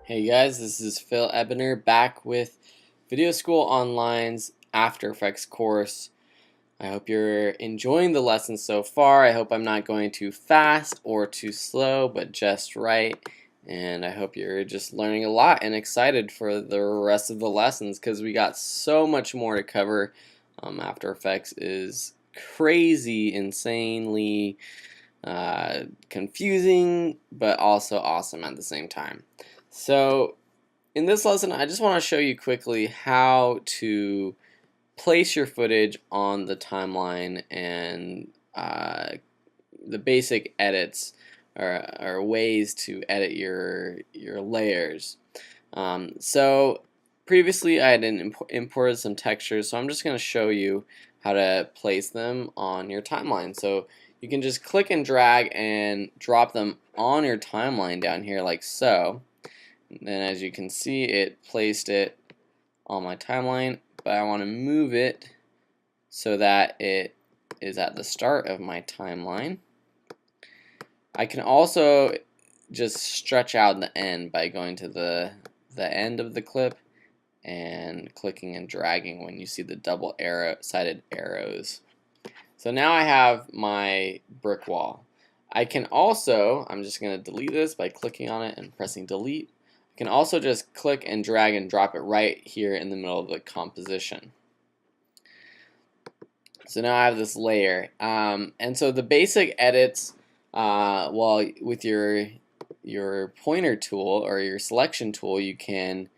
Hey guys, this is Phil Ebner back with Video School Online's After Effects course. I hope you're enjoying the lesson so far. I hope I'm not going too fast or too slow, but just right. And I hope you're just learning a lot and excited for the rest of the lessons because we got so much more to cover. After Effects is crazy, insanely confusing, but also awesome at the same time. So in this lesson, I just want to show you quickly how to place your footage on the timeline and the basic edits or ways to edit your layers. So previously I had imported some textures, so I'm just going to show you how to place them on your timeline. So you can just click and drag and drop them on your timeline down here like so. And then as you can see, it placed it on my timeline, but I want to move it so that it is at the start of my timeline. I can also just stretch out the end by going to the end of the clip and clicking and dragging when you see the double sided arrows. So now I have my brick wall. I can also, I'm just going to delete this by clicking on it and pressing delete. I can also just click and drag and drop it right here in the middle of the composition. So now I have this layer. And so the basic edits, well, with your pointer tool or your selection tool, you can,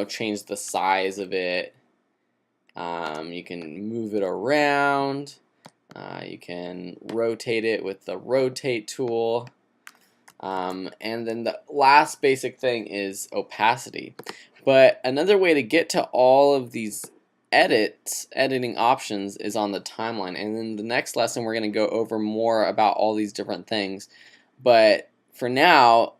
change the size of it. You can move it around. You can rotate it with the rotate tool. And then the last basic thing is opacity. But another way to get to all of these editing options is on the timeline. And in the next lesson, we're going to go over more about all these different things. But for now,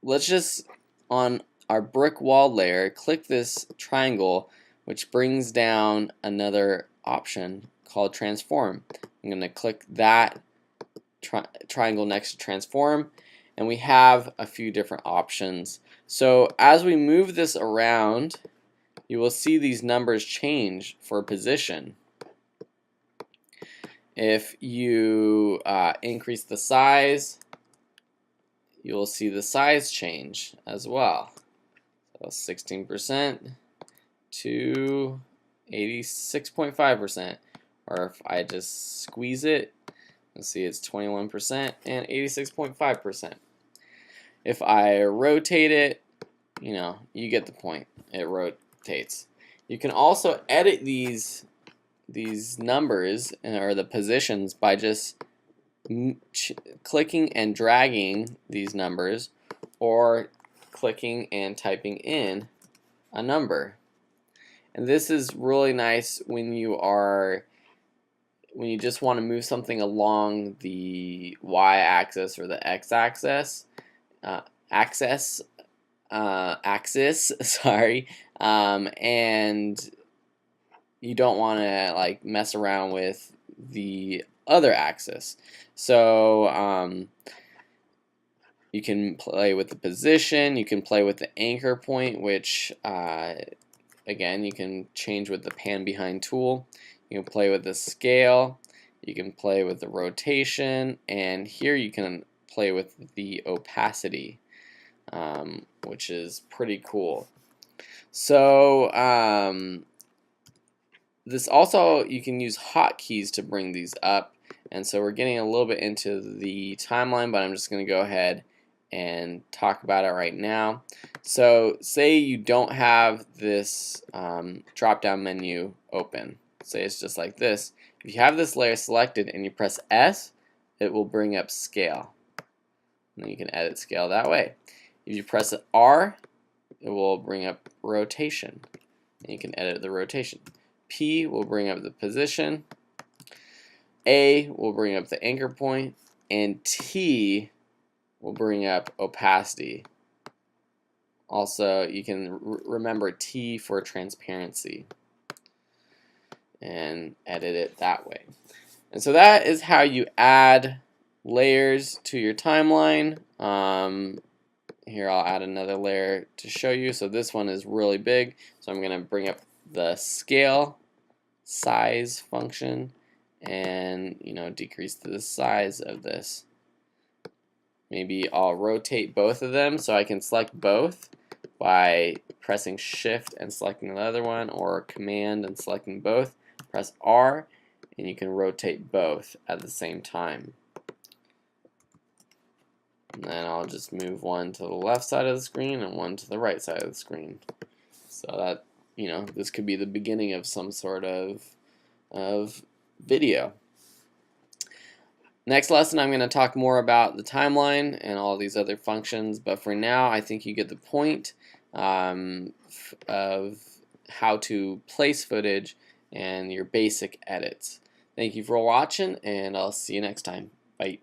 let's just, on our brick wall layer, click this triangle, which brings down another option called transform. I'm going to click that triangle next to transform, and we have a few different options. So as we move this around, you will see these numbers change for position. If you increase the size, you will see the size change as well. So 16% to 86.5%. Or if I just squeeze it, you'll see it's 21% and 86.5%. If I rotate it, you get the point. It rotates. You can also edit these numbers or the positions by just clicking and dragging these numbers, or clicking and typing in a number. And this is really nice when you just want to move something along the y-axis or the x-axis, axis, sorry, and you don't want to mess around with the other axis. So you can play with the position, you can play with the anchor point, which again you can change with the pan behind tool. You can play with the scale, you can play with the rotation, and here you can play with the opacity, which is pretty cool. So this also, you can use hotkeys to bring these up, and so we're getting a little bit into the timeline, but I'm just going to go ahead and talk about it right now. So say you don't have this drop down menu open. Say it's just like this. If you have this layer selected and you press S, it will bring up scale. And then you can edit scale that way. If you press R, it will bring up rotation. And you can edit the rotation. P will bring up the position. A will bring up the anchor point. And T will bring up opacity. Also, you can remember T for transparency and edit it that way. And so that is how you add layers to your timeline. here I'll add another layer to show you. So this one is really big, so I'm going to bring up the scale size function and decrease the size of this. Maybe I'll rotate both of them so I can select both by pressing shift and selecting the other one, or command and selecting both. Press R and you can rotate both at the same time. And then I'll just move one to the left side of the screen and one to the right side of the screen. So that, this could be the beginning of some sort of video. Next lesson, I'm going to talk more about the timeline and all these other functions, but for now, I think you get the point of how to place footage and your basic edits. Thank you for watching, and I'll see you next time. Bye.